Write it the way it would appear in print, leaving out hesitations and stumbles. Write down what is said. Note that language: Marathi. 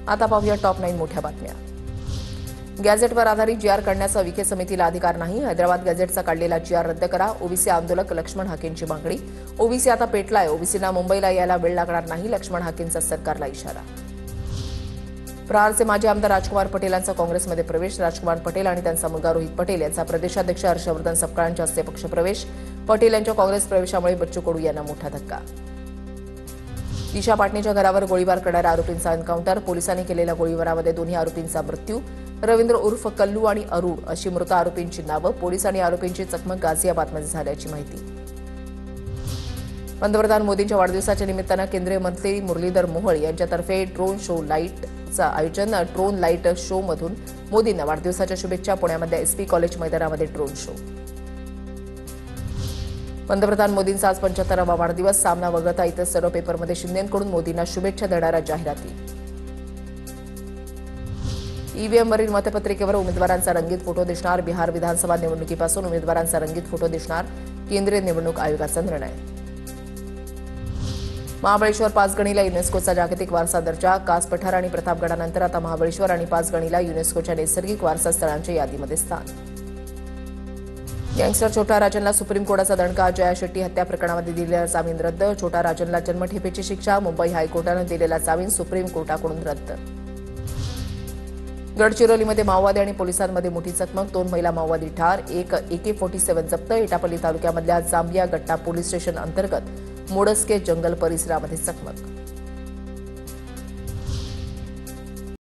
आता पाहूया टॉप 9 मोठ्या बातम्या। गॅझेटवर आधारित जीआर काढण्याचा विखे समितीला अधिकार नाही। हैदराबाद गॅझेटचा काढलेला जीआर रद्द करा। ओबीसी आंदोलक लक्ष्मण हाकेंची मागणी। ओबीसी आता पेटलाय। ओबीसींना मुंबईला यायला वेळ लागणार नाही। लक्ष्मण हाकेंचा सरकारला इशारा। प्रहारचे माजी आमदार राजकुमार पटेल यांचा काँग्रेसमध्ये प्रवेश। राजकुमार पटेल आणि त्यांचा मुलगा रोहित पटेल यांचा प्रदेशाध्यक्ष हर्षवर्धन सपकाळांच्या हस्ते पक्षप्रवेश। पटेल यांच्या काँग्रेस प्रवेशामुळे बच्चू कडू यांना मोठा धक्का। दिशा पाटणेच्या घरावर गोळीबार करणाऱ्या आरोपींचा एन्काउंटर। पोलिसांनी केलेल्या गोळीबारामध्ये दोन्ही आरोपींचा मृत्यू। रवींद्र उर्फ कल्लू आणि अरुण अशी मृत आरोपींची नावं। पोलीस आणि आरोपींची चकमक गाझियाबादमध्ये झाल्याची माहिती। पंतप्रधान मोदींच्या वाढदिवसाच्या निमित्तानं केंद्रीय मंत्री मुरलीधर मोहोळ यांच्यातर्फे ड्रोन शो लाईटचं आयोजन। ड्रोन लाईट शो मधून मोदींना वाढदिवसाच्या शुभेच्छा। पुण्यामध्ये एसपी कॉलेज मैदानामध्ये ड्रोन शो। पंतप्रधान मोदींचा आज 75वा वाढदिवस। सामना वगळता इतर सर्व पेपरमध्ये शिंदेंकडून मोदींना शुभेच्छा देणाऱ्या जाहिराती। ईव्हीएमवरील मतपत्रिकेवर उमेदवारांचा रंगीत फोटो दिसणार। बिहार विधानसभा निवडणुकीपासून उमेदवारांचा रंगीत फोटो दिसणार। केंद्रीय निवडणूक आयोगाचा निर्णय। महाबळेश्वर पाचगणीला युनेस्कोचा जागतिक वारसा दर्जा। कास पठार आणि प्रतापगडानंतर आता महाबळेश्वर आणि पाचगणीला युनेस्कोच्या नैसर्गिक वारसा स्थळांच्या यादीमध्ये स्थान। गँगस्टर छोटा राजनला सुप्रीम कोर्टाचा दणका। जया शेट्टी हत्या प्रकरणामध्ये दिलेला जामीन रद्द। छोटा राजनला जन्मठेपेची शिक्षा। मुंबई हायकोर्टानं दिलेला जामीन सुप्रीम कोर्टाकडून रद्द। गडचिरोलीमध्ये माओवादी आणि पोलिसांमध्ये मोठी चकमक। 2 महिला माओवादी ठार। एक AK-47 जप्त। एटापल्ली तालुक्यामधल्या जांबिया गट्टा पोलीस स्टेशन अंतर्गत मोडस्के जंगल परिसरामध्ये चकमक।